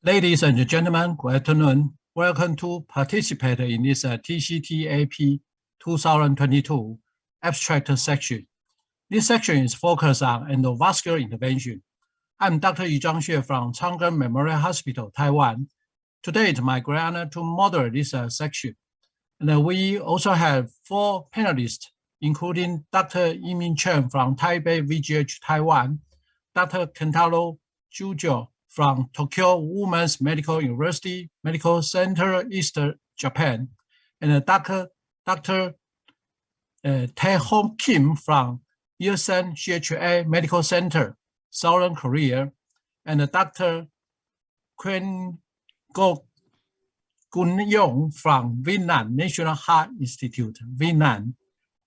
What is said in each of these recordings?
Ladies and gentlemen, good afternoon. Welcome to participate in this TCTAP 2022 abstract section. This section is focused on endovascular intervention. I'm Dr. Yuzhang Xue from Chang'an Memorial Hospital, Taiwan. Today, it's my great honor to moderate this section. And we also have 4 panelists, including Dr. Yimin Chen from Taipei VGH, Taiwan, Dr. Kentaro Jujo from Tokyo Women's Medical University Medical Center, East Japan, and Dr. Tae-Hong Kim from Ilsan CHA Medical Center, Southern Korea, and Dr. Quen Gun-Yong from Vietnam National Heart Institute, Vietnam.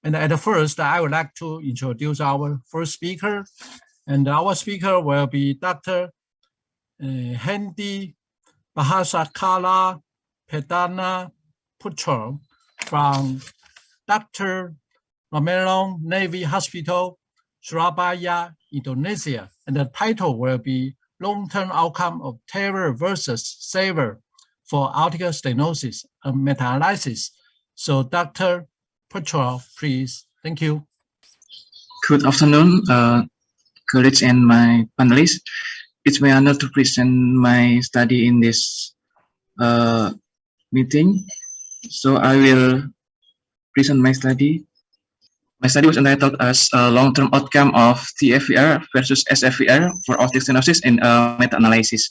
And at first, I would like to introduce our first speaker, and our speaker will be Dr. Hendi Bahasakala Pedana Putra from Dr. Ramelong Navy Hospital, Surabaya, Indonesia. And the title will be Long-Term Outcome of TAVR versus SAVR for aortic stenosis and meta-analysis. So Dr. Putra, please. Thank you. Good afternoon, colleagues and my panelists. It's my honor to present my study in this meeting. So I will present my study. My study was entitled as Long-Term Outcome of TFVR versus SFVR for aortic stenosis in meta-analysis.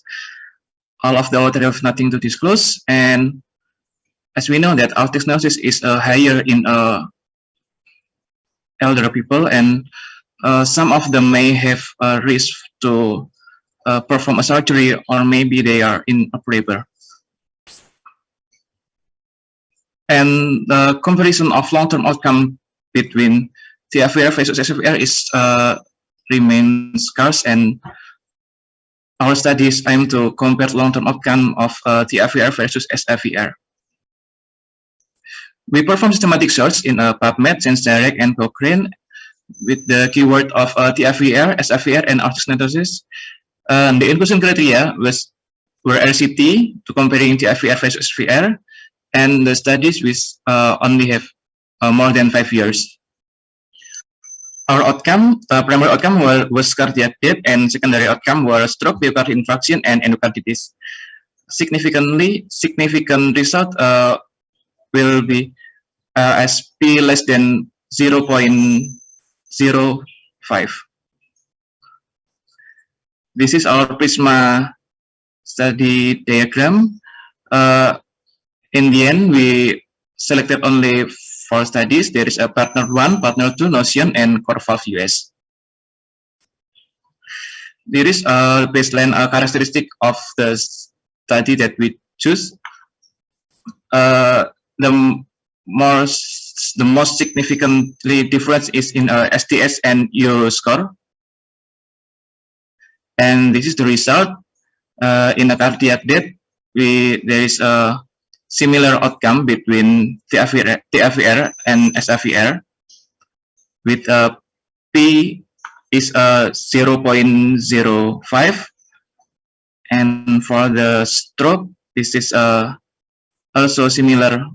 All of the authors have nothing to disclose, and as we know that aortic stenosis is higher in elder people, and some of them may have a risk to perform a surgery, or maybe they are inoperable. And the comparison of long-term outcome between TFVR versus SFVR is remains scarce, and our studies aim to compare long-term outcome of TFVR versus SFVR. We perform systematic search in PubMed, ScienceDirect, and Cochrane with the keyword of TFVR, SFVR, and aortic stenosis. The inclusion criteria were RCT to comparing TFVR versus SFVR, and the studies which only have more than 5 years. Our outcome, primary outcome was cardiac death, and secondary outcome were stroke, myocardial infarction, and endocarditis. Significant result will be as P less than 0.05. This is our PRISMA study diagram. In the end, we selected only 4 studies. There is a partner 1, partner 2, Notion, and CoreValve US. There is a baseline characteristic of the study that we choose. The most significantly difference is in STS and Euro score. And this is the result. In a cardiac death, there is a similar outcome between TFVR and SFVR, with P is 0.05, and for the stroke, this is also similar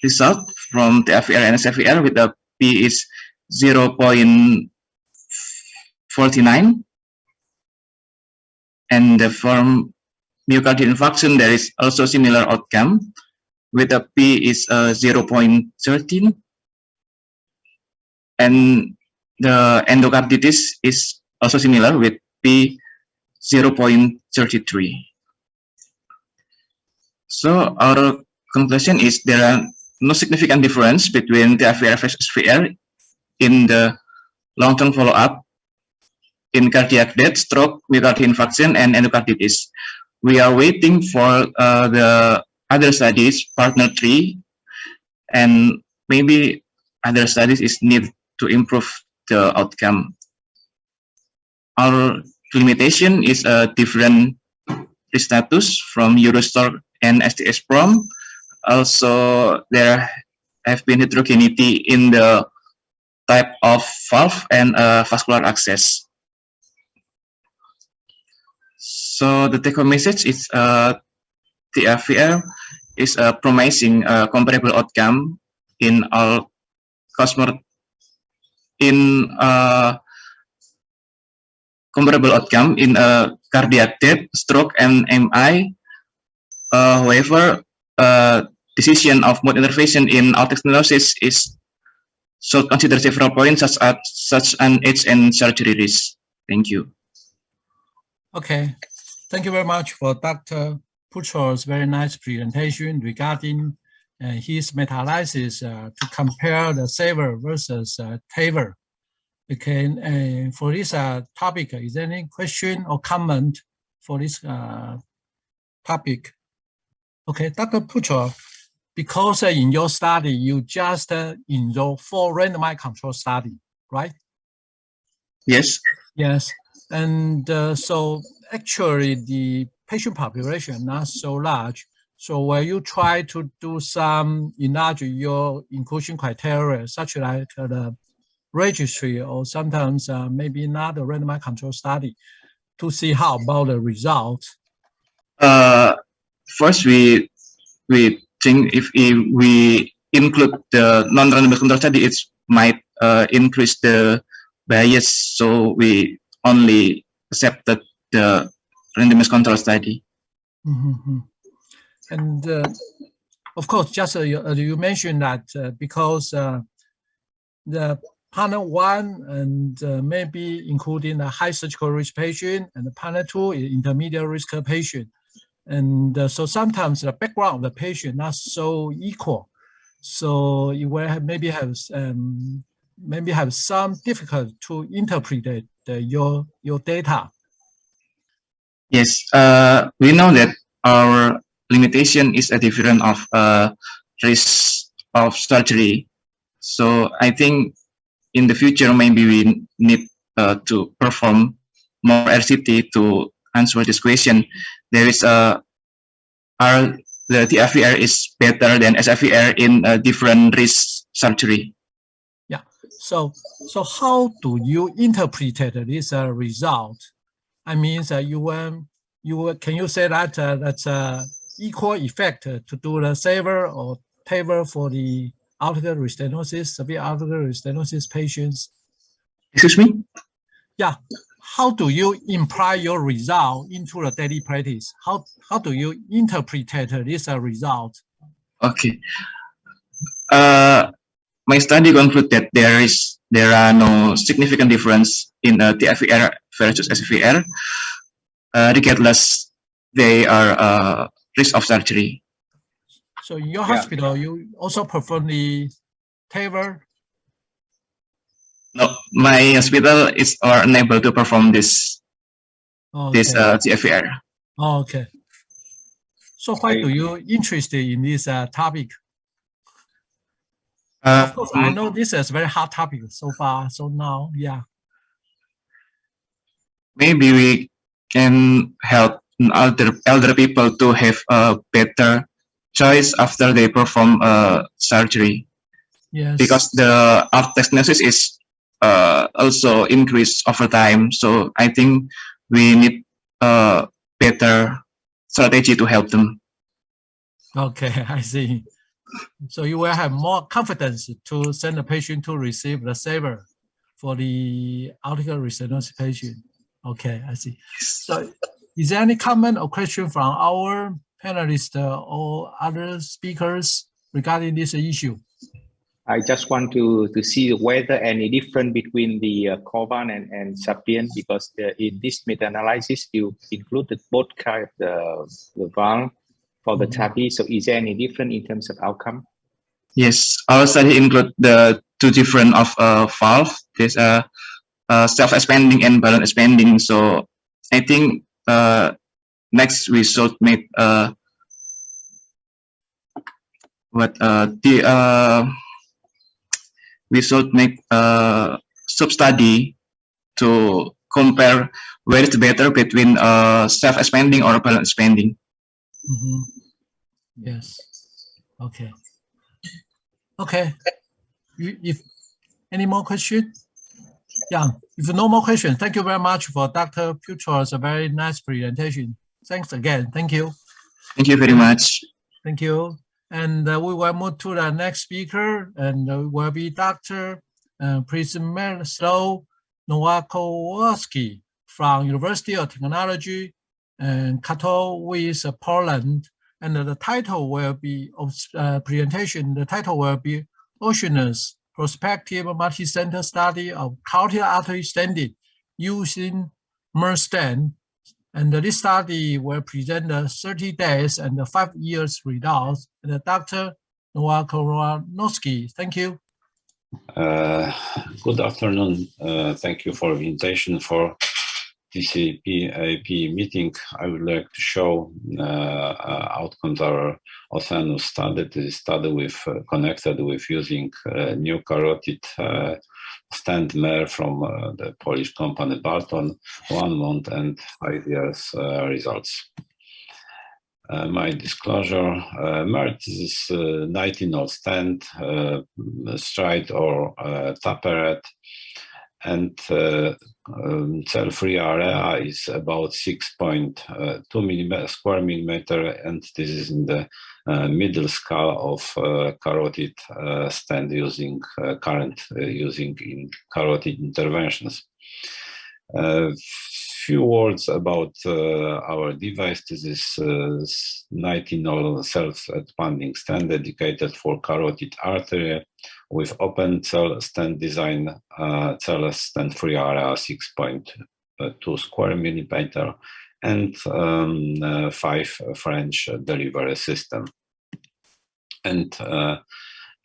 result from TFVR and SFVR, with the P is 0.49. And from myocardial infarction, there is also similar outcome, with the P is 0.13. And the endocarditis is also similar, with P 0.33. So our conclusion is there are no significant difference between TFVR versus SFVR in the long-term follow-up in cardiac death, stroke, myocardial infarction, and endocarditis. We are waiting for the other studies, partner 3, and maybe other studies is needed to improve the outcome. Our limitation is a different status from Eurostar and STS-PROM. Also, there have been heterogeneity in the type of valve and vascular access. So the take-home message is TFVR is a promising comparable outcome in all customer in comparable outcome in cardiac death, stroke, and MI. However, decision of mode intervention in aortic stenosis is should consider several points such an age and surgery risk. Thank you. Okay, thank you very much for Dr. Pucho's very nice presentation regarding his meta-analysis to compare the SAVR versus TAVR. Okay, for this topic, is there any question or comment for this topic? Okay, Dr. Pucho, because in your study, you just enroll 4 randomized control study, right? Yes. Yes, and so actually the patient population not so large. So will you try to do some enlarge your inclusion criteria, such like the registry or sometimes maybe not a randomized control study, to see how about the results? First, we think if we include the non-randomized control study, it might increase the bias. So we only accepted the randomized control study. Mm-hmm. And of course, just you mentioned that because the partner 1 and maybe including a high surgical risk patient, and the partner 2 is intermediate risk patient. And so sometimes the background of the patient not so equal. So you will have maybe have some difficulty to interpret your data. Yes, we know that our limitation is a difference of risk of surgery. So I think in the future maybe we need to perform more RCT to answer this question. There is the TFVR is better than SFVR in different risk surgery. Yeah. So how do you interpret this result? I mean, can you say that that's equal effect to do the SAVR or TAVR for the aortic restenosis, severe aortic restenosis patients? Excuse me? Yeah. How do you imply your result into the daily practice? How do you interpret this result? Okay. My study concluded that there are no significant difference in TFVR versus SVR, regardless they are risk of surgery. So in your hospital, you also perform the TAVR? No, my hospital is unable to perform this TFVR. Oh, okay. So why do you interested in this topic? Of course, I know this is a very hot topic so far. So now, yeah. Maybe we can help elder people to have a better choice after they perform surgery. Yes. Because the aortic stenosis is also increased over time. So I think we need a better strategy to help them. Okay, I see. So you will have more confidence to send the patient to receive the SAVR for the aortic restenosis patient. Okay, I see. So is there any comment or question from our panelists or other speakers regarding this issue? I just want to see whether any difference between the Covan and Sapien, because in this meta-analysis you included both kind of the valve for the TAPI. So is there any difference in terms of outcome? Yes, our study include the 2 different of valve. There's a self-expanding and balloon expanding. So I think next we should make we should make a sub-study to compare where it's better between self-expanding or balloon expanding. Mm-hmm. Yes. Okay. Okay. If any more questions? Yeah, if no more questions, thank you very much for Dr. Putro's very nice presentation. Thanks again. Thank you. Thank you very much. Thank you. And we will move to the next speaker, and will be Dr. Przemysław Nowakowski from University of Technology and Katowice, Poland. And the title will be of presentation. The title will be Oceanus Prospective Multicenter Study of Carotid Artery Stenting using MERS stent. And this study will present the 30 days and the 5 years results. And Dr. Nowakowski, thank you. Good afternoon. Thank you for the invitation for TCTAP meeting. I would like to show outcomes of our Oceanus study. This is study with connected with using new carotid stent MER from the Polish company Barton, 1 month and 5 years results. My disclosure, MER is 19-0 stent, stride or taperet, and cell-free area is about 6.2 square millimeter, and this is in the middle scale of carotid stent using current using in carotid interventions. Few words about our device. This is 19-0 self-expanding stent dedicated for carotid artery with open cell stent design, cell stent free area 6.2 square millimeter, and 5 French delivery system. And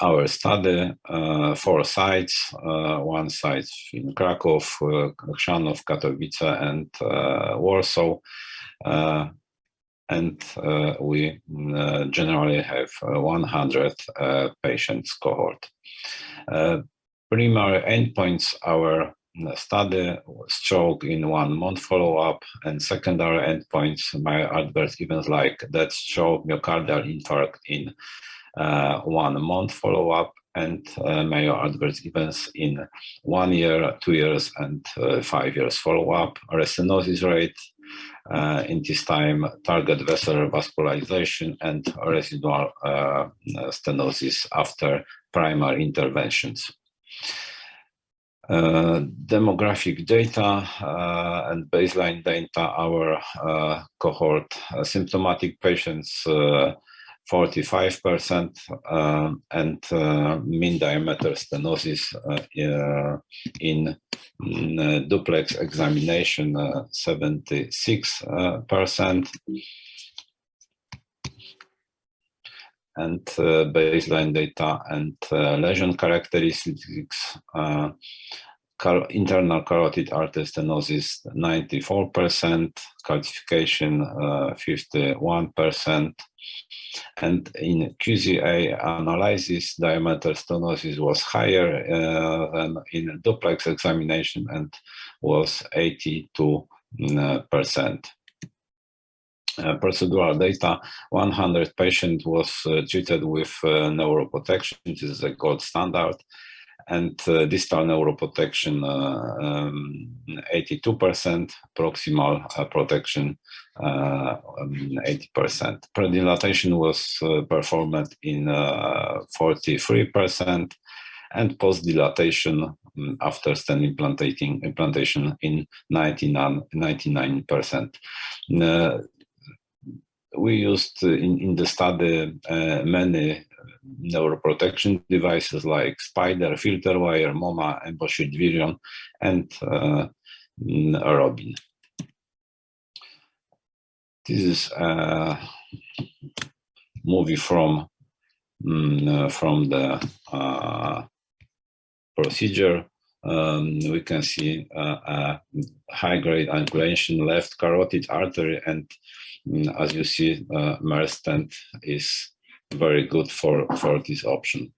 our study, 4 sites, 1 site in Krakow, Chrzanów, Katowice, and Warsaw. And we generally have 100 patients cohort. Primary endpoints, our study stroke in 1 month follow-up, and secondary endpoints, my adverse events like death, stroke, myocardial infarct in 1 month follow-up, and major adverse events in 1 year, 2 years, and 5 years follow-up. Restenosis rate in this time, target vessel vascularization, and residual stenosis after primary interventions. Demographic data and baseline data, our cohort symptomatic patients 45%, and mean diameter stenosis in duplex examination 76%, and baseline data and lesion characteristics. Internal carotid artery stenosis 94%, calcification 51%, and in QZA analysis, diameter stenosis was higher than in duplex examination and was 82%. Procedural data, 100 patients was treated with neuroprotection. This is a gold standard. And distal neuroprotection 82%, proximal protection 80%. Predilatation was performed in 43%, and post-dilatation after stent implantation in 99%. We used in the study many neuroprotection devices like Spider, filter wire, MoMA, emboshed virion, and Robin. This is a movie from the procedure. We can see a high-grade angulation left carotid artery, and as you see, MER stent is very good for this option.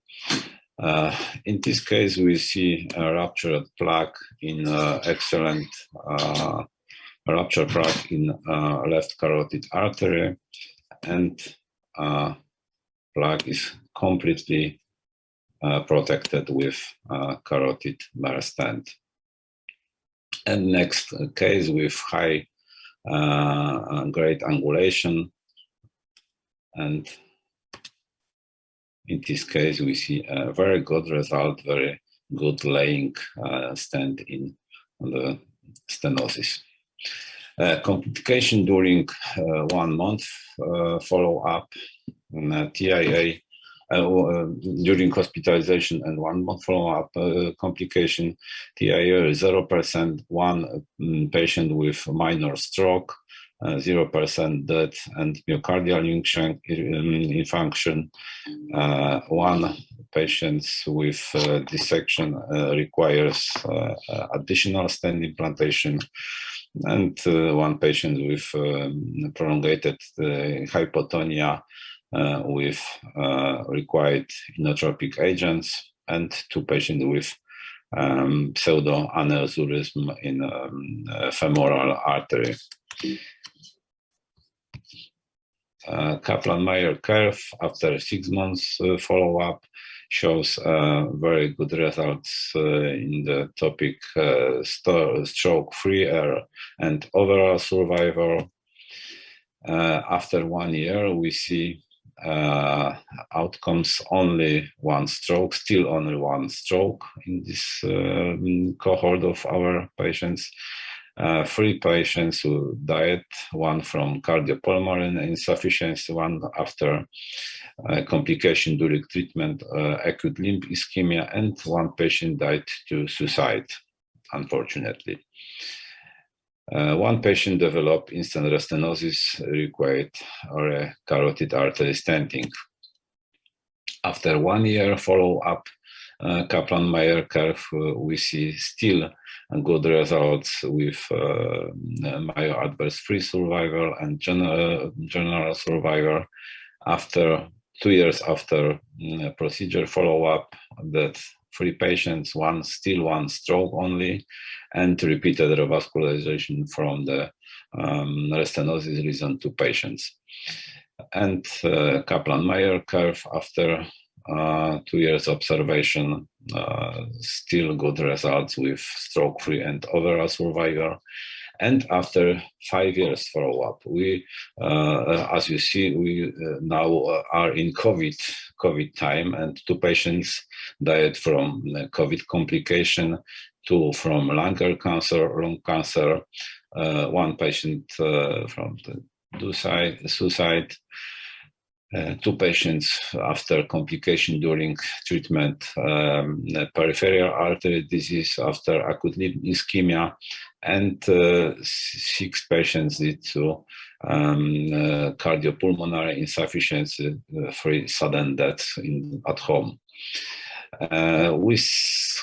In this case, we see a ruptured plaque in excellent ruptured plaque in left carotid artery, and plaque is completely protected with carotid MER stent. And next case with high grade angulation, and in this case we see a very good result, very good laying stand in the stenosis. Complication during 1 month follow-up, TIA during hospitalization and 1 month follow-up complication, TIA 0%, one patient with minor stroke, 0% death and myocardial infarction, one patient with dissection requires additional stent implantation, and one patient with prolongated hypotonia with required inotropic agents, and 2 patients with pseudoaneurysm in femoral artery. Kaplan-Meier curve after 6 months follow-up shows very good results in the topic stroke-free and overall survival. After 1 year, we see outcomes only 1 stroke, still only 1 stroke in this cohort of our patients. 3 patients who died, 1 from cardiopulmonary insufficiency, 1 after complication during treatment, acute limb ischemia, and 1 patient died to suicide, unfortunately. 1 patient developed instant restenosis, required carotid artery stenting. After 1 year follow-up, Kaplan-Meier curve, we see still good results with myo-adverse-free survival and general survival. After 2 years after procedure follow-up, that 3 patients, 1 stroke only, and repeated revascularization from the restenosis reason 2 patients. And Kaplan-Meier curve after 2 years observation, still good results with stroke-free and overall survival. And after 5 years follow-up, we, as you see, we now are in COVID time, and 2 patients died from COVID complication, 2 from lung cancer, 1 patient from the suicide. 2 patients after complication during treatment, peripheral artery disease after acute limb ischemia, and 6 patients due to cardiopulmonary insufficiency, 3 sudden deaths at home. We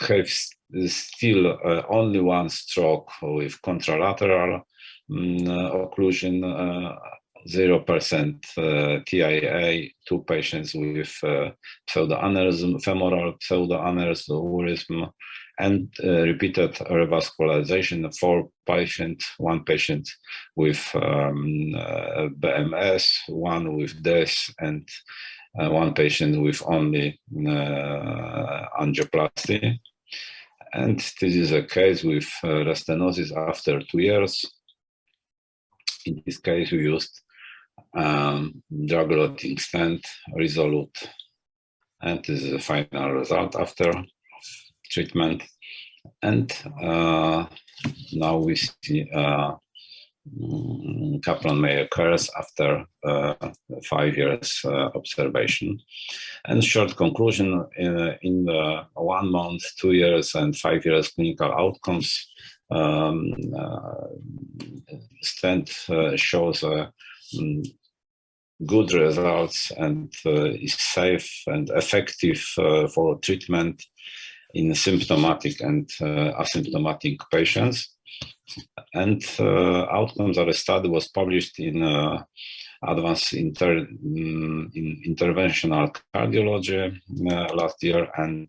have still only 1 stroke with contralateral occlusion, 0% TIA, 2 patients with pseudoaneurysm, femoral pseudoaneurysm, and repeated revascularization, 4 patients, 1 patient with BMS, 1 with death, and 1 patient with only angioplasty. And this is a case with restenosis after 2 years. In this case, we used drug-eluting stent, Resolute, and this is the final result after treatment. And now we see Kaplan-Meier curves after 5 years observation. And short conclusion, in the 1 month, 2 years, and 5 years clinical outcomes, stent shows good results and is safe and effective for treatment in symptomatic and asymptomatic patients. And outcomes of the study was published in Advanced Interventional Cardiology last year, and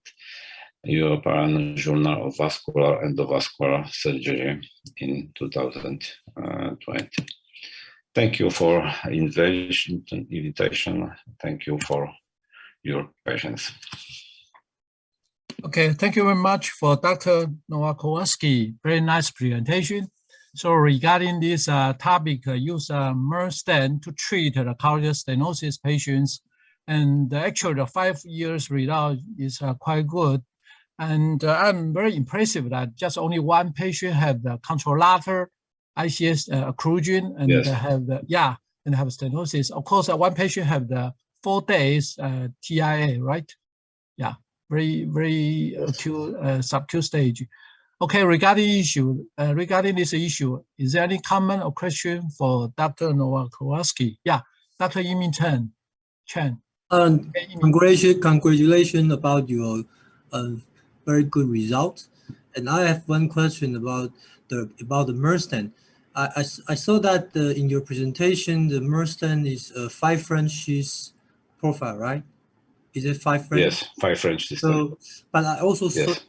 European Journal of Vascular Endovascular Surgery in 2020. Thank you for invitation. Thank you for your patience. Okay, thank you very much for Dr. Nowakowski. Very nice presentation. So regarding this topic, use MER stent to treat the cardiac stenosis patients. And actually the 5 years result is quite good. And I'm very impressive that just only one patient had the contralateral ICS occlusion and Yes. have the, and have stenosis. Of course, one patient have the 4 days TIA, right? Yeah, very acute, subacute stage. Okay, regarding this issue, is there any comment or question for Dr. Nowakowski? Yeah, Dr. Yimin Chen. Congratulations about your very good result. And I have one question about the MER stent. I saw that in your presentation, the MER stent is a 5 French sheath profile, right? Is it 5 French? Yes, 5 French system. So, but I also Yes.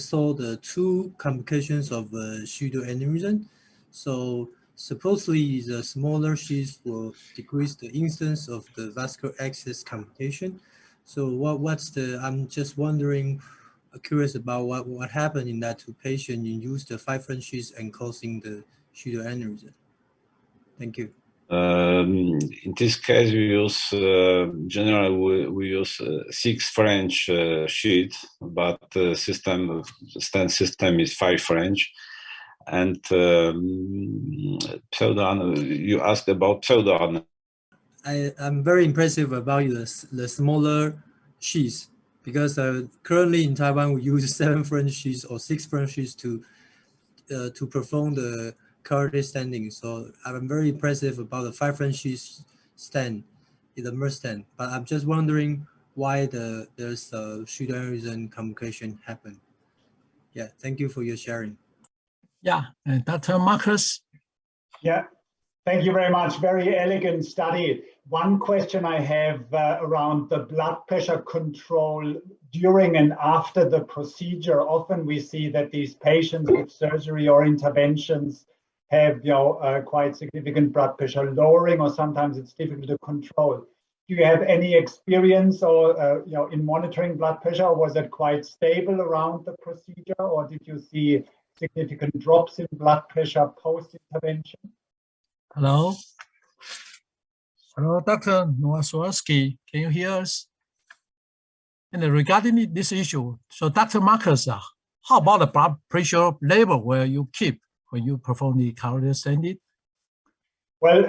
saw the 2 complications of pseudoaneurysm. So supposedly the smaller sheath will decrease the instance of the vascular access complication. So I'm just wondering, curious about what happened in that 2 patients. You used the 5 French sheath and causing the pseudoaneurysm. Thank you. In this case, we use generally we use 6 French sheet, but the stent system is 5 French. And you asked about pseudo. I'm very impressive about the smaller sheaths, because currently in Taiwan we use 7 French sheaths or 6 French sheaths to perform the cardiac stenting. So I'm very impressive about the 5 French sheath stent in the MER stent. But I'm just wondering why there's a pseudoaneurysm complication happen. Yeah, thank you for your sharing. Yeah, and Dr. Marcus. Yeah, thank you very much. Very elegant study. One question I have around the blood pressure control during and after the procedure. Often we see that these patients with surgery or interventions have quite significant blood pressure lowering, or sometimes it's difficult to control. Do you have any experience or in monitoring blood pressure, or was it quite stable around the procedure, or did you see significant drops in blood pressure post-intervention? Hello, Dr. Nowakowski, can you hear us? And regarding this issue, so Dr. Marcus, how about the blood pressure level where you keep when you perform the cardiac stenting? Well,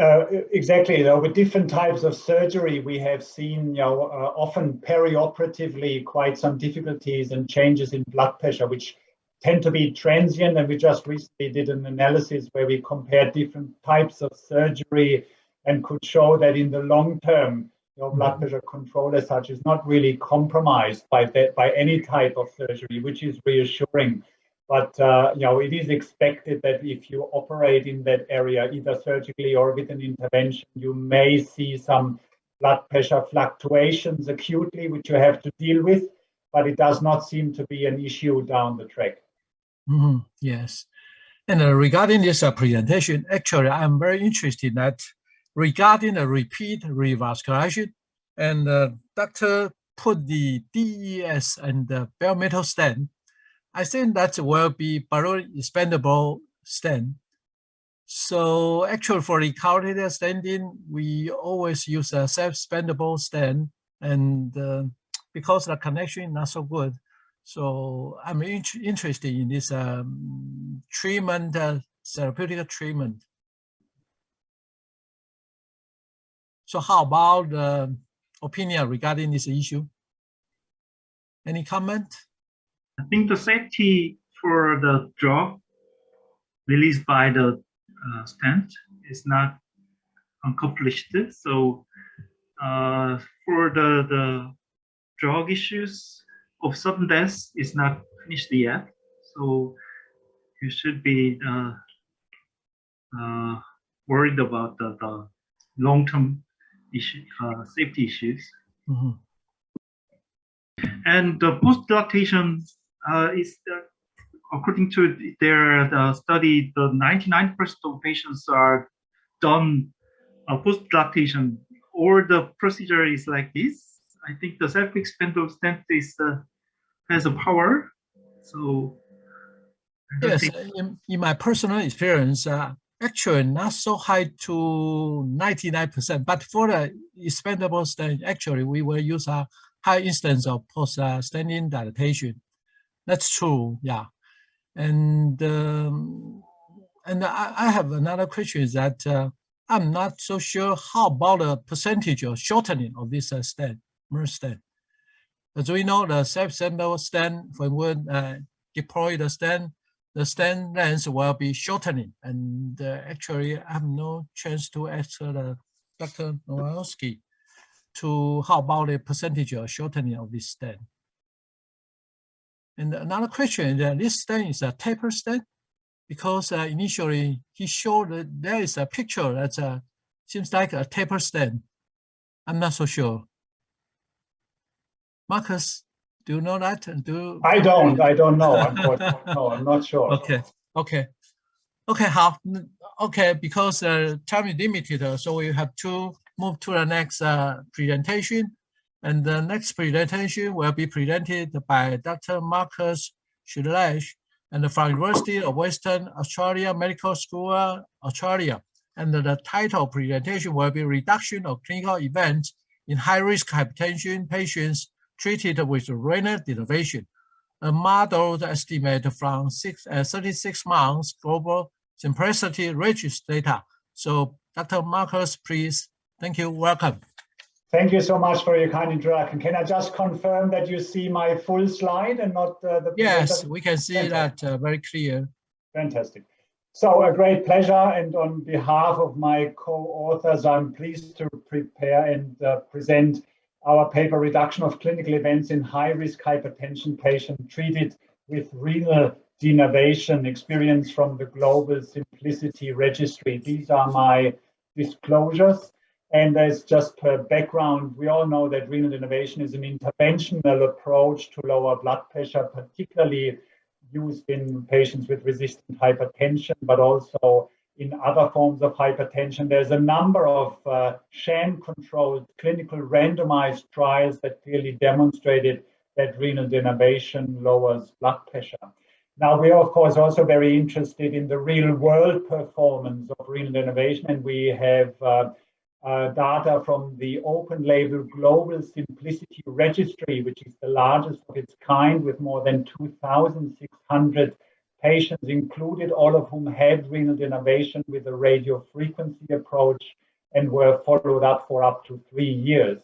exactly. With different types of surgery, we have seen, often perioperatively quite some difficulties and changes in blood pressure, which tend to be transient. And we just recently did an analysis where we compared different types of surgery and could show that in the long term, blood pressure control as such is not really compromised by any type of surgery, which is reassuring. But it is expected that if you operate in that area, either surgically or with an intervention, you may see some blood pressure fluctuations acutely, which you have to deal with, but it does not seem to be an issue down the track. Yes. And regarding this presentation, actually, I'm very interested that regarding the repeat revascularization, and Dr. put the DES and the bare metal stent. I think that will be balloon expandable stent. So actually for the cardiac stenting, we always use a self-expandable stent, and because the connection is not so good. So I'm interested in this treatment, therapeutic treatment. So how about the opinion regarding this issue? Any comment? I think the safety for the drug released by the stent is not accomplished. So for the drug issues of sudden death is not finished yet. So you should be worried about the long-term issue, safety issues. And the post-dilatation is, according to their study, the 99% of patients are done post-dilatation, or the procedure is like this. I think the self-expandable stent is has a power. So I don't Yes, think in my personal experience, actually not so high to 99%, but for the expandable stent, actually we will use a high instance of post-standing dilatation. That's true, yeah. And I have another question is that I'm not so sure how about the percentage of shortening of this stent, MERS stent. As we know, the self-assembled stent, when we deploy the stent length will be shortening. And actually, I have no chance to ask Dr. Nowalski to how about the percentage of shortening of this stent. And another question is that this stent is a taper stent, because initially he showed that there is a picture that seems like a taper stent. I'm not so sure. Marcus, do you know that? I don't know. Unfortunately, no, I'm not sure. Okay. How? Okay, because time is limited, so we have to move to the next presentation. And the next presentation will be presented by Dr. Marcus Schleich, and from University of Western Australia Medical School, Australia. And the title presentation will be Reduction of Clinical Events in High-Risk Hypertension Patients Treated with Renal Denervation, a model estimate from 36 months global simplicity registry data. So Dr. Marcus, please. Thank you. Welcome. Thank you so much for your kind introduction. Can I just confirm that you see my full slide and not the Yes, we can see that very clear. Fantastic. So a great pleasure, and on behalf of my co-authors, I'm pleased to prepare and present our paper, Reduction of Clinical Events in High-Risk Hypertension Patients Treated with Renal Denervation, experience from the Global Simplicity Registry. These are my disclosures. And as just per background, we all know that renal denervation is an interventional approach to lower blood pressure, particularly used in patients with resistant hypertension, but also in other forms of hypertension. There's a number of sham-controlled clinical randomized trials that clearly demonstrated that renal denervation lowers blood pressure. Now, we are, of course, also very interested in the real-world performance of renal denervation, and we have data from the open-label Global Simplicity Registry, which is the largest of its kind, with more than 2,600 patients included, all of whom had renal denervation with a radiofrequency approach and were followed up for up to 3 years.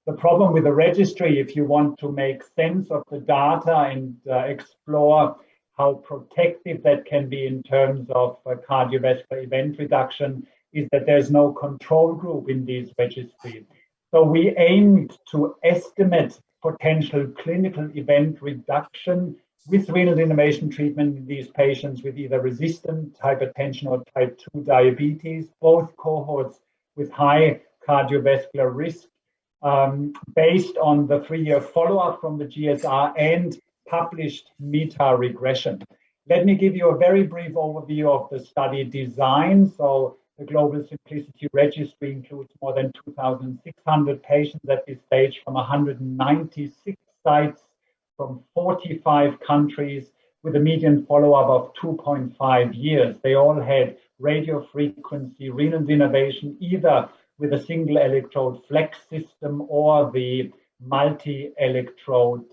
The problem with the registry, if you want to make sense of the data and explore how protective that can be in terms of cardiovascular event reduction, is that there's no control group in these registries. So we aimed to estimate potential clinical event reduction with renal denervation treatment in these patients with either resistant hypertension or type 2 diabetes, both cohorts with high cardiovascular risk, based on the 3-year follow-up from the GSR and published meta-regression. Let me give you a very brief overview of the study design. So the Global Simplicity Registry includes more than 2,600 patients at this stage from 196 sites from 45 countries with a median follow-up of 2.5 years. They all had radiofrequency renal denervation, either with a single electrode flex system or the multi-electrode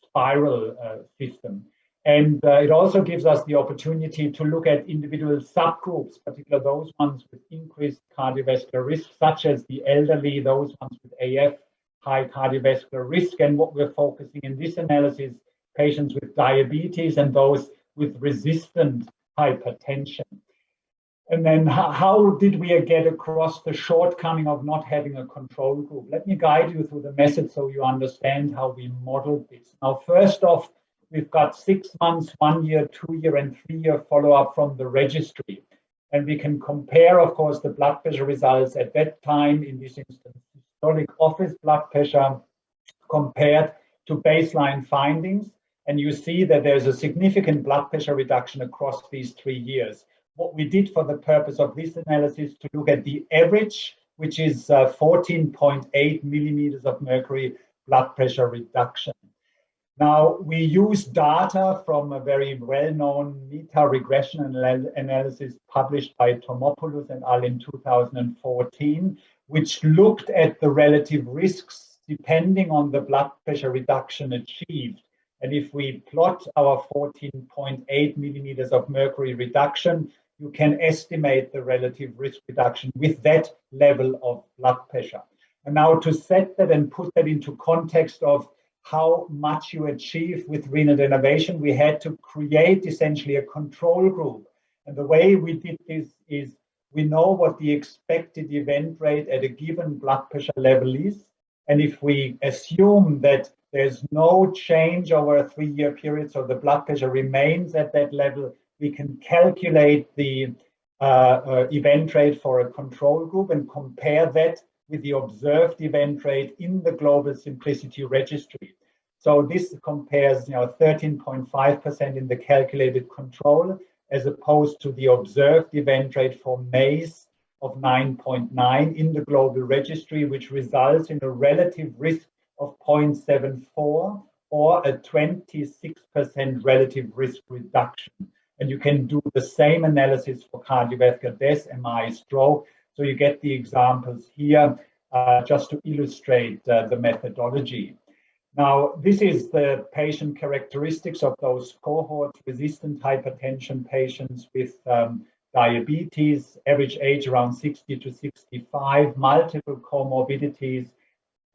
spiral system. And it also gives us the opportunity to look at individual subgroups, particularly those ones with increased cardiovascular risk, such as the elderly, those ones with AF, high cardiovascular risk. And what we're focusing in this analysis, patients with diabetes and those with resistant hypertension. And then how did we get across the shortcoming of not having a control group? Let me guide you through the method so you understand how we modeled this. Now, first off, we've got 6 months, 1 year, 2 year, and 3 year follow-up from the registry. And we can compare, of course, the blood pressure results at that time, in this instance, systolic office blood pressure compared to baseline findings. And you see that there's a significant blood pressure reduction across these 3 years. What we did for the purpose of this analysis to look at the average, which is 14.8 millimeters of mercury blood pressure reduction. Now, we use data from a very well-known meta-regression analysis published by Tomopoulos and al. In 2014, which looked at the relative risks depending on the blood pressure reduction achieved. And if we plot our 14.8 millimeters of mercury reduction, you can estimate the relative risk reduction with that level of blood pressure. And now to set that and put that into context of how much you achieve with renal denervation, we had to create essentially a control group. And the way we did this is we know what the expected event rate at a given blood pressure level is. And if we assume that there's no change over a 3-year period, so the blood pressure remains at that level, we can calculate the event rate for a control group and compare that with the observed event rate in the global simplicity registry. So this compares 13.5% in the calculated control as opposed to the observed event rate for MACE of 9.9 in the global registry, which results in a relative risk of 0.74 or a 26% relative risk reduction. And you can do the same analysis for cardiovascular death, MI, stroke. So you get the examples here just to illustrate the methodology. Now, this is the patient characteristics of those cohorts: resistant hypertension patients with diabetes, average age around 60 to 65, multiple comorbidities,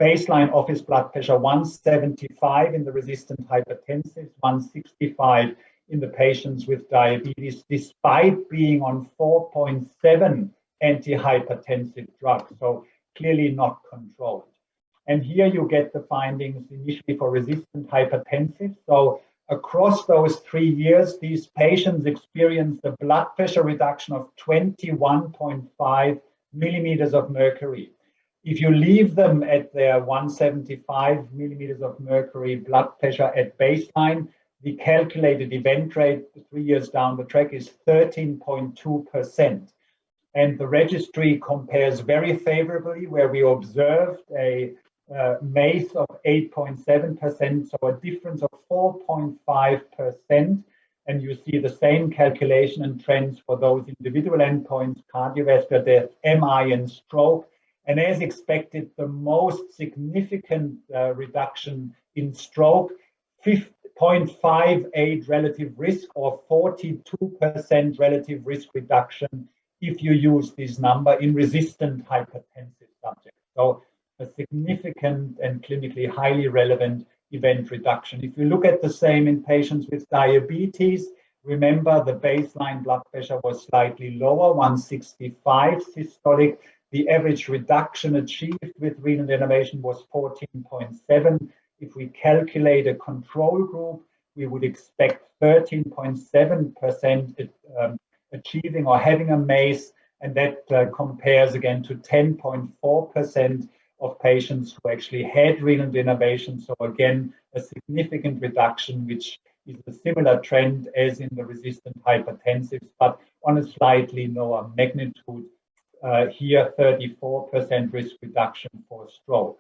baseline office blood pressure 175 in the resistant hypertensives, 165 in the patients with diabetes, despite being on 4.7 antihypertensive drugs, so clearly not controlled. And here you get the findings initially for resistant hypertensive. So across those 3 years, these patients experienced a blood pressure reduction of 21.5 millimeters of mercury. If you leave them at their 175 millimeters of mercury blood pressure at baseline, the calculated event rate 3 years down the track is 13.2%. And the registry compares very favorably, where we observed a MACE of 8.7%, so a difference of 4.5%. And you see the same calculation and trends for those individual endpoints: cardiovascular death, MI, and stroke. And as expected, the most significant reduction in stroke, 0.58 relative risk, or 42% relative risk reduction if you use this number in resistant hypertensive subjects. So a significant and clinically highly relevant event reduction. If you look at the same in patients with diabetes, remember the baseline blood pressure was slightly lower, 165 systolic. The average reduction achieved with renal denervation was 14.7. If we calculate a control group, we would expect 13.7% achieving or having a MACE, and that compares again to 10.4% of patients who actually had renal denervation. So again, a significant reduction, which is a similar trend as in the resistant hypertensives, but on a slightly lower magnitude. Here, 34% risk reduction for stroke,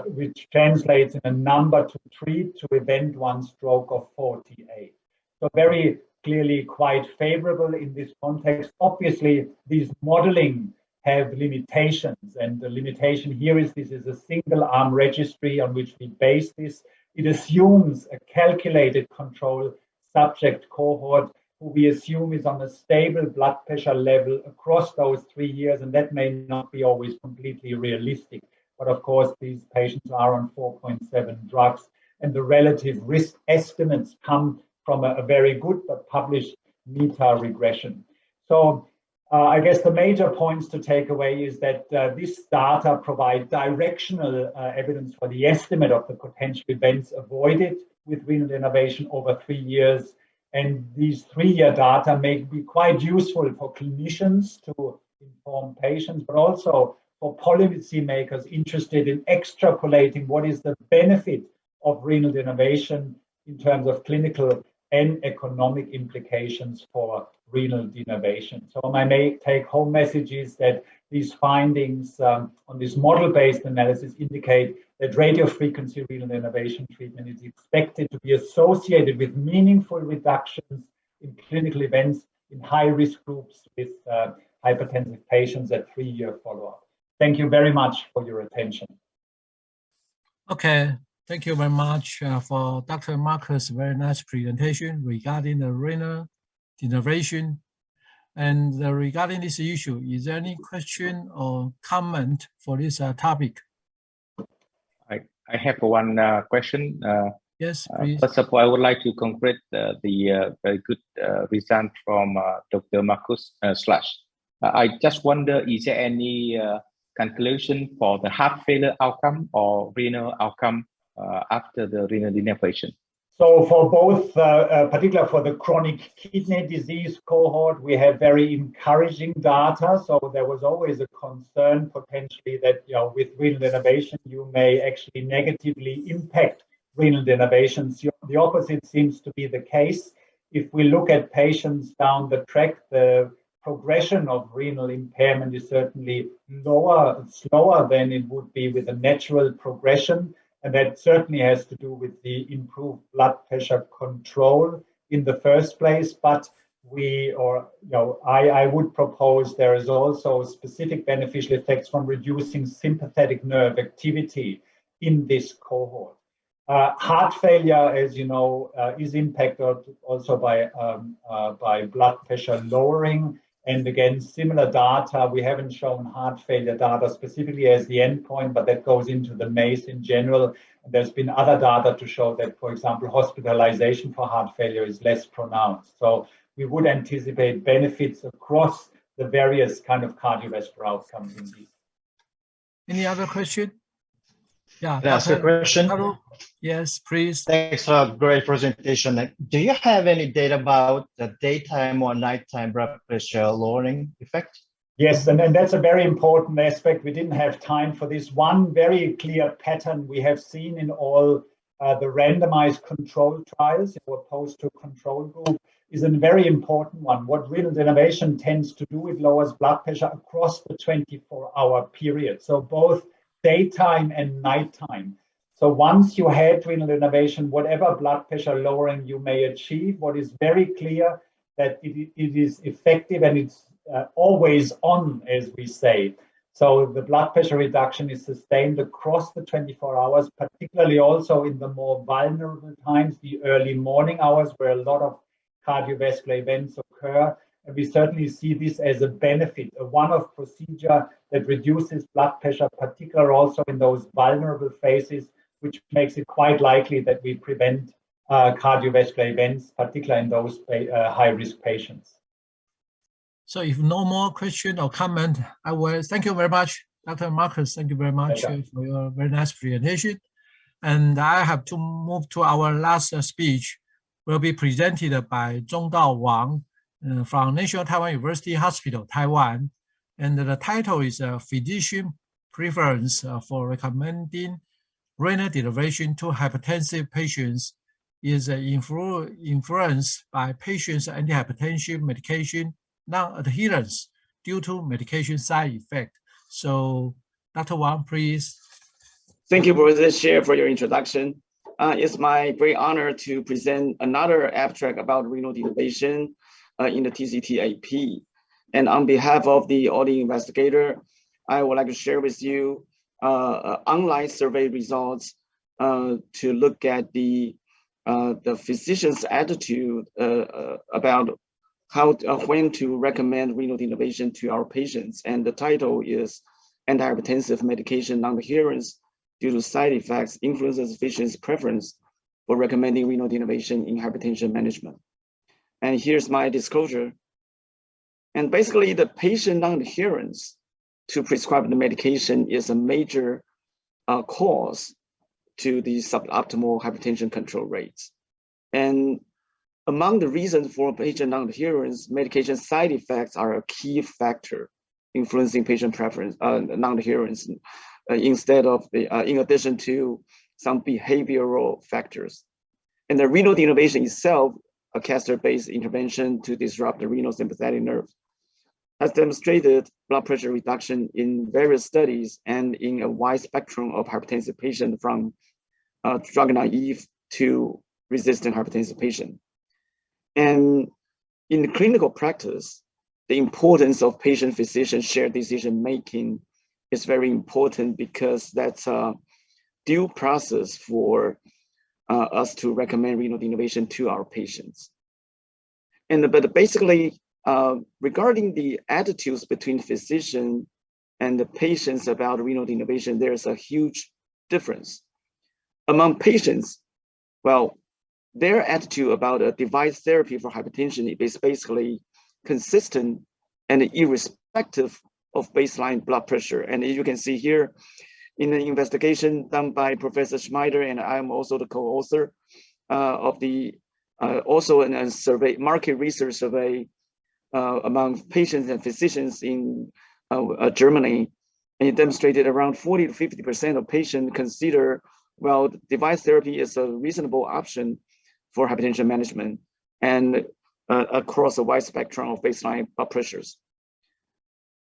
which translates in a number to treat to event one stroke of 48. So very clearly quite favorable in this context. Obviously, these modeling have limitations, and the limitation here is this is a single arm registry on which we base this. It assumes a calculated control subject cohort who we assume is on a stable blood pressure level across those 3 years, and that may not be always completely realistic. But of course, these patients are on 4.7 drugs, and the relative risk estimates come from a very good but published meta-regression. So I guess the major points to take away is that this data provide directional evidence for the estimate of the potential events avoided with renal denervation over 3 years. And these 3-year data may be quite useful for clinicians to inform patients, but also for policymakers interested in extrapolating what is the benefit of renal denervation in terms of clinical and economic implications for renal denervation. So my main take-home message is that these findings on this model-based analysis indicate that radiofrequency renal denervation treatment is expected to be associated with meaningful reductions in clinical events in high-risk groups with hypertensive patients at 3-year follow-up. Thank you very much for your attention. Okay, thank you very much for Dr. Marcus' very nice presentation regarding the renal denervation. And regarding this issue, is there any question or comment for this topic? I have one question. Yes, please. First of all, I would like to congratulate the very good result from Dr. Marcus Slash. I just wonder, is there any conclusion for the heart failure outcome or renal outcome after the renal denervation? So for both, particularly for the chronic kidney disease cohort, we have very encouraging data. So there was always a concern potentially that, you know, with renal denervation, you may actually negatively impact renal denervations. The opposite seems to be the case. If we look at patients down the track, the progression of renal impairment is certainly slower than it would be with a natural progression. And that certainly has to do with the improved blood pressure control in the first place. But I would propose there is also specific beneficial effects from reducing sympathetic nerve activity in this cohort. Heart failure, as you know, is impacted also by blood pressure lowering. And again, similar data, we haven't shown heart failure data specifically as the endpoint, but that goes into the MACE in general. There's been other data to show that, for example, hospitalization for heart failure is less pronounced. So we would anticipate benefits across the various kind of cardiovascular outcomes in these. Any other question? Yeah. Can I ask a question? Hello? Yes, please. Thanks for a great presentation. Do you have any data about the daytime or nighttime blood pressure lowering effect? Yes, and that's a very important aspect. We didn't have time for this. One very clear pattern we have seen in all the randomized control trials opposed to control group is a very important one. What renal denervation tends to do, it lowers blood pressure across the 24-hour period. So both daytime and nighttime. So once you had renal denervation, whatever blood pressure lowering you may achieve, what is very clear that it is effective and it's always on, as we say. So the blood pressure reduction is sustained across the 24 hours, particularly also in the more vulnerable times, the early morning hours where a lot of cardiovascular events occur. And we certainly see this as a benefit, a one-off procedure that reduces blood pressure, particularly also in those vulnerable phases, which makes it quite likely that we prevent cardiovascular events, particularly in those high-risk patients. So if no more question or comment, I will thank you very much, Dr. Marcus. Thank you very much for your very nice presentation. And I have to move to our last speech, will be presented by Zhongdao Wang from National Taiwan University Hospital, Taiwan. And the title is Physician Preference for Recommending Renal Denervation to Hypertensive Patients is influenced by patients' antihypertension medication non-adherence due to medication side effect. So Dr. Wang, please. Thank you, Professor Xie, for your introduction. It's my great honor to present another abstract about renal denervation in the TCTAP. And on behalf of the audience investigator, I would like to share with you online survey results to look at the physician's attitude about how when to recommend renal denervation to our patients. And the title is Antihypertensive Medication Non-Adherence Due to Side Effects Influences Physicians' Preference for Recommending Renal Denervation in Hypertension Management. And here's my disclosure. And basically, the patient non-adherence to prescribe the medication is a major cause to the suboptimal hypertension control rates. And among the reasons for patient non-adherence, medication side effects are a key factor influencing patient preference, non-adherence, in addition to some behavioral factors. And the renal denervation itself a catheter-based intervention to disrupt the renal sympathetic nerve, has demonstrated blood pressure reduction in various studies and in a wide spectrum of hypertensive patients from drug naive to resistant hypertensive patient. And in clinical practice, the importance of patient-physician shared decision-making is very important because that's a due process for us to recommend renal denervation to our patients. But basically, regarding the attitudes between physician and the patients about renal denervation, there's a huge difference. Among patients, well, their attitude about a device therapy for hypertension is basically consistent and irrespective of baseline blood pressure. And as you can see here, in an investigation done by Professor Schmeider, and I'm also the co-author of the also in a survey, market research survey among patients and physicians in Germany, and it demonstrated around 40 to 50% of patients consider, well, device therapy is a reasonable option for hypertension management and across a wide spectrum of baseline blood pressures.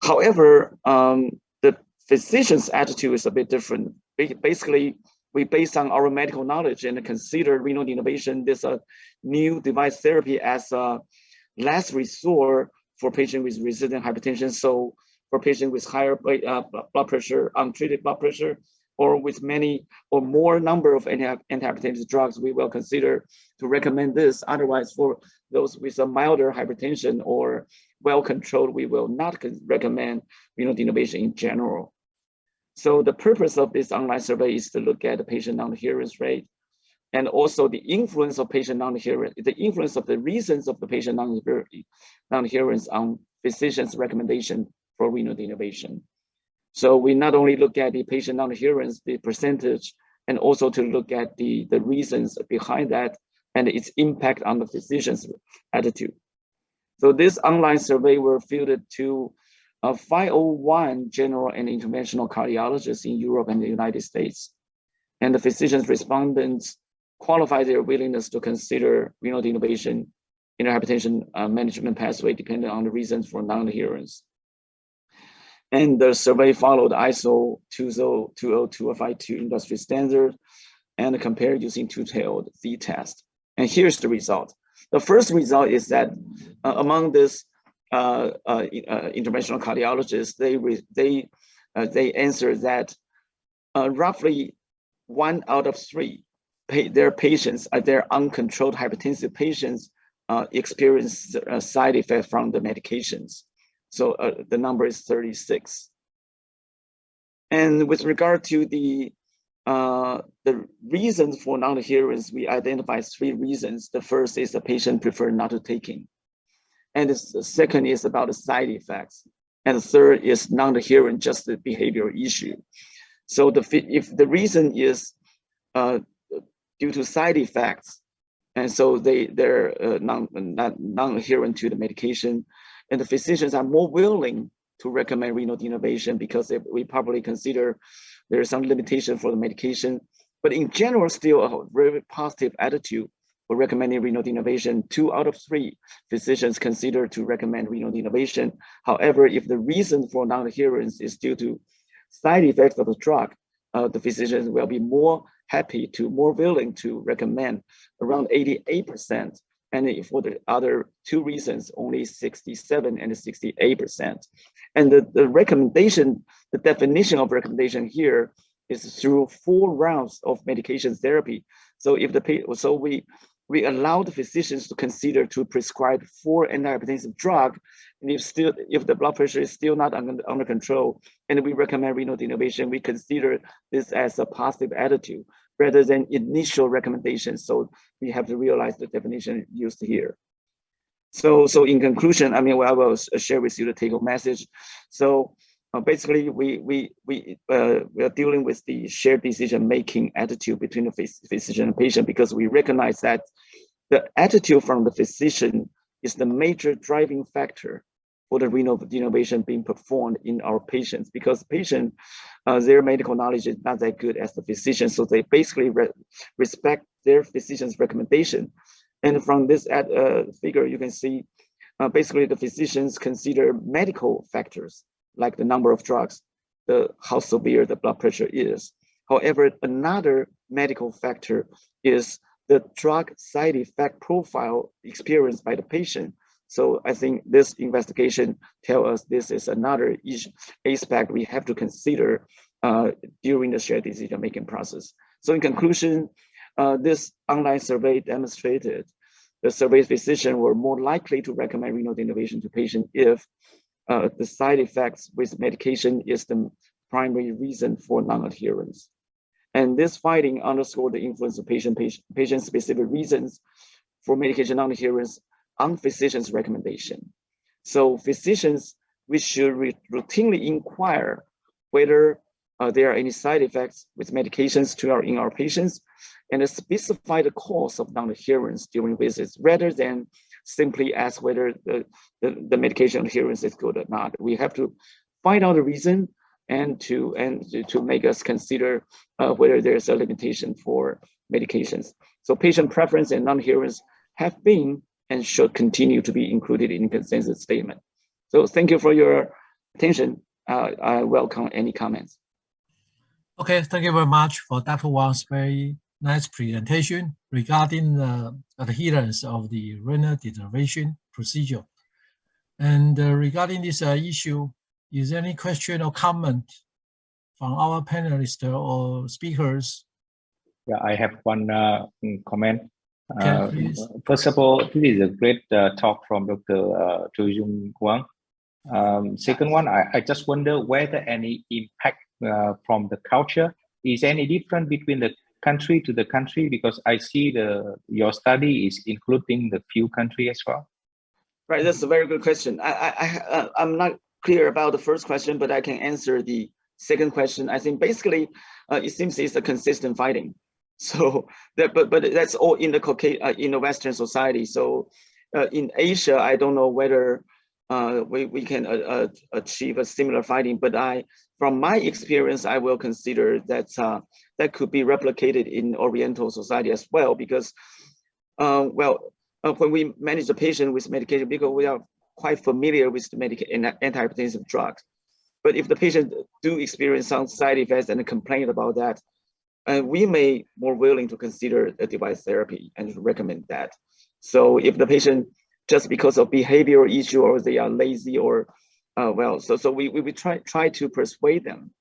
However, the physician's attitude is a bit different. Basically, we based on our medical knowledge and consider renal denervation, this new device therapy as a last resort for patients with resistant hypertension. So for patients with higher blood pressure, untreated blood pressure, or with many or more number of antihypertensive drugs, we will consider to recommend this. Otherwise, for those with a milder hypertension or well-controlled, we will not recommend renal denervation in general. So the purpose of this online survey is to look at the patient non-adherence rate and also the influence of patient non-adherence, the influence of the reasons of the patient non-adherence on physicians' recommendation for renal denervation. So we not only look at the patient non-adherence, the percentage, and also to look at the reasons behind that and its impact on the physician's attitude. So this online survey were fielded to 501 general and interventional cardiologists in Europe and the United States. And the physicians respondents qualify their willingness to consider renal denervation in a hypertension management pathway depending on the reasons for non-adherence. And the survey followed ISO 20252 industry standard and compared using two-tailed Z-test. And here's the result. The first result is that among this interventional cardiologists, they answered that roughly 1 out of 3 their patients, their uncontrolled hypertensive patients, experience side effects from the medications. So the number is 36. And with regard to the reasons for non-adherence, we identified 3 reasons. The first is the patient prefer not to taking. And the second is about the side effects. And the third is non-adherent, just the behavioral issue. So if the reason is due to side effects, and so they're non-adherent to the medication, and the physicians are more willing to recommend renal denervation because we probably consider there is some limitation for the medication. But in general, still a very positive attitude for recommending renal denervation. 2 out of 3 physicians consider to recommend renal denervation. However, if the reason for non-adherence is due to side effects of the drug, the physicians will be more willing to recommend around 88%. And for the other 2 reasons, only 67 and 68%. And the recommendation, the definition of recommendation here is through 4 rounds of medication therapy. So if we allow the physicians to consider to prescribe 4 antihypertensive drugs, and if the blood pressure is still not under control, and we recommend renal denervation, we consider this as a positive attitude rather than initial recommendations. So we have to realize the definition used here. So in conclusion, I will share with you the take-home message. So basically, we are dealing with the shared decision-making attitude between the physician and patient because we recognize that the attitude from the physician is the major driving factor for the renal denervation being performed in our patients, because patient, their medical knowledge is not that good as the physician, so they basically respect their physician's recommendation. And from this figure, you can see basically the physicians consider medical factors like the number of drugs, how severe the blood pressure is. However, another medical factor is the drug side effect profile experienced by the patient. So I think this investigation tells us this is another aspect we have to consider during the shared decision-making process. So in conclusion, this online survey demonstrated the survey physicians were more likely to recommend renal denervation to patients if the side effects with medication is the primary reason for non-adherence. And this finding underscored the influence of patient-specific reasons for medication non-adherence on physicians' recommendation. So physicians, we should routinely inquire whether there are any side effects with medications in our patients, and specify the cause of non-adherence during visits, rather than simply ask whether the medication adherence is good or not. We have to find out the reason and to make us consider whether there's a limitation for medications. So patient preference and non-adherence have been and should continue to be included in the consensus statement. So thank you for your attention. I welcome any comments. Okay, thank you very much for Dr. Wang's very nice presentation regarding the adherence of the renal denervation procedure. And regarding this issue, is there any question or comment from our panelists or speakers? Yeah, I have one comment. Okay, please. First of all, this is a great talk from Dr. Chu Jung Wang. Second one, I just wonder whether any impact from the culture is any different between the country to the country, because I see your study is including the few countries as well. Right, that's a very good question. I'm not clear about the first question, but I can answer the second question. I think basically it seems it's a consistent finding. So that, but that's all in the Western society. So in Asia, I don't know whether we can achieve a similar finding, but from my experience, I will consider that that could be replicated in Oriental society as well, because when we manage the patient with medication, because we are quite familiar with the antihypertensive drugs. But if the patient do experience some side effects and complain about that, we may be more willing to consider a device therapy and recommend that. So if the patient, just because of behavioral issue, or they are lazy, or so we try to persuade them.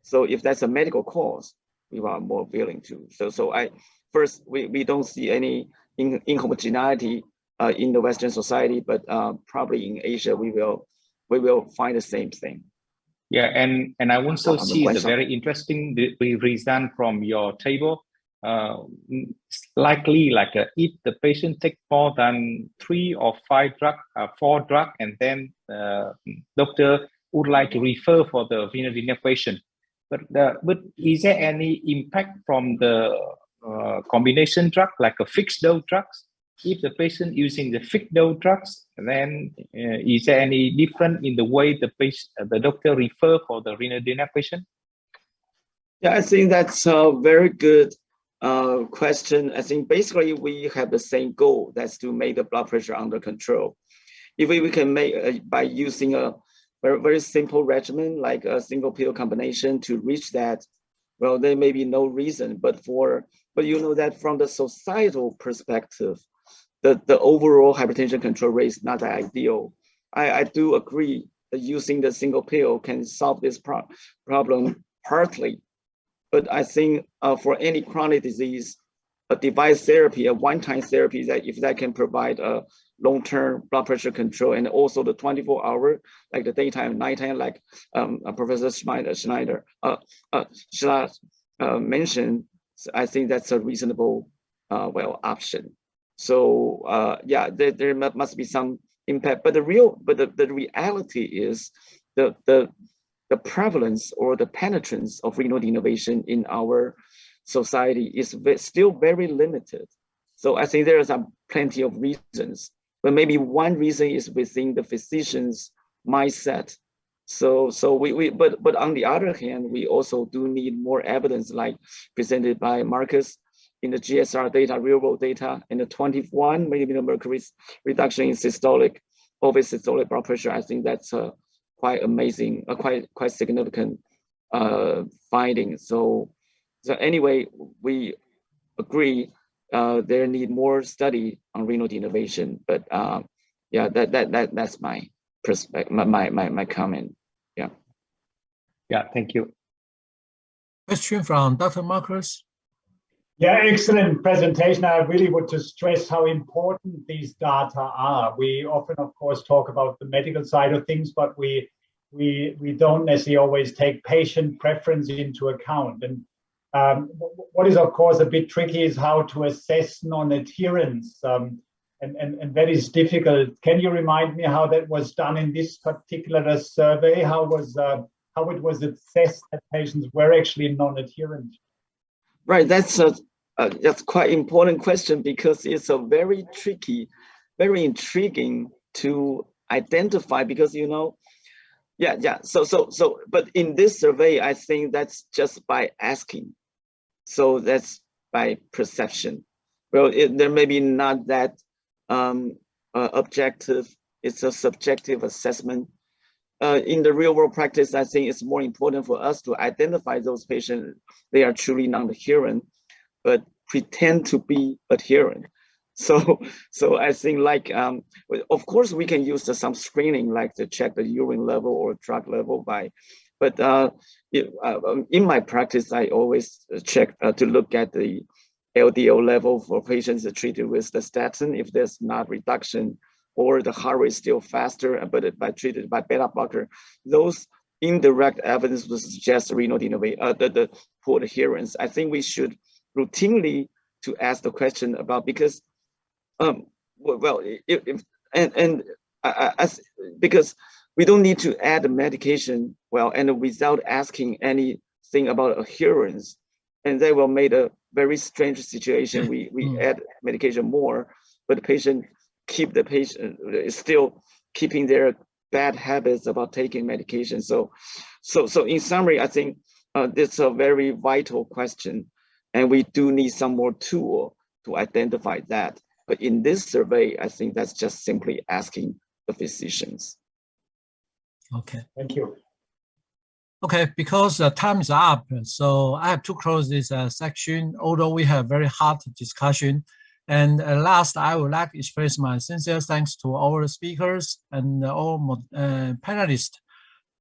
So if that's a medical cause, we are more willing to. So first, we don't see any inhomogeneity in the Western society, but probably in Asia we will find the same thing. Yeah, and I also see the very interesting result from your table. Likely, if the patient take more than 3 or 5 drugs, 4 drugs, and then doctor would like to refer for the renal denervation. But is there any impact from the combination drug, like a fixed dose drugs? If the patient using the fixed dose drugs, then is there any difference in the way the doctor refer for the renal denervation? Yeah, I think that's a very good question. I think basically we have the same goal, that's to make the blood pressure under control. If we can make by using a very, very simple regimen like a single pill combination to reach that, well, there may be no reason. But you know that from the societal perspective, the overall hypertension control rate is not ideal. I do agree that using the single pill can solve this problem partly. But I think for any chronic disease, a device therapy, a one-time therapy, that if that can provide a long-term blood pressure control, and also the 24-hour, like the daytime, nighttime, like Professor Schneider mentioned, I think that's a reasonable option. So yeah, there must be some impact, but the reality is the prevalence or the penetrance of renal denervation in our society is still very limited. So I think there are plenty of reasons, but maybe one reason is within the physician's mindset. But on the other hand, we also do need more evidence, like presented by Marcus, in the GSR data, real world data, and the 21 millimeter mercury reduction in systolic, over systolic blood pressure. I think that's quite amazing, quite significant finding. So anyway, we agree there need more study on renal denervation, but yeah, that's my perspective, my comment. Yeah. Yeah, thank you. Question from Dr. Marcus. Yeah, excellent presentation. I really want to stress how important these data are. We often, of course, talk about the medical side of things, but we don't necessarily always take patient preference into account. And what is, of course, a bit tricky is how to assess non-adherence, and that is difficult. Can you remind me how that was done in this particular survey? How it was assessed that patients were actually non-adherent? Right, that's quite important question, because it's a very tricky, very intriguing to identify, because but in this survey, I think that's just by asking. So that's by perception. Well, there may be not that objective, it's a subjective assessment. In the real world practice, I think it's more important for us to identify those patients, they are truly non-adherent, but pretend to be adherent. So I think, like, of course, we can use some screening, like to check the urine level or drug level but in my practice, I always check to look at the LDL level for patients treated with the statin. If there's not reduction, or the heart rate is still faster, but by treated by beta blocker, those indirect evidence will suggest renal denervation, the poor adherence. I think we should routinely to ask the question about, because because we don't need to add the medication and without asking anything about adherence, and that will make a very strange situation. We add medication more, but the patient is still keeping their bad habits about taking medication. So in summary, I think this is a very vital question, and we do need some more tool to identify that. But in this survey, I think that's just simply asking the physicians. Okay. Thank you. Okay, because time is up, so I have to close this section, although we have very hot discussion. And last, I would like to express my sincere thanks to our speakers and all panelists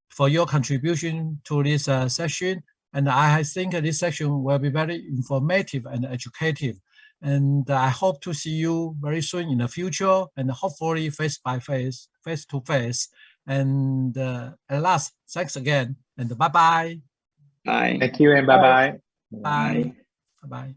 for your contribution to this session. And I think this section will be very informative and educative. And I hope to see you very soon in the future, and hopefully face to face. And at last, thanks again, and bye-bye. Bye. Thank you and bye-bye. Bye. Bye-bye.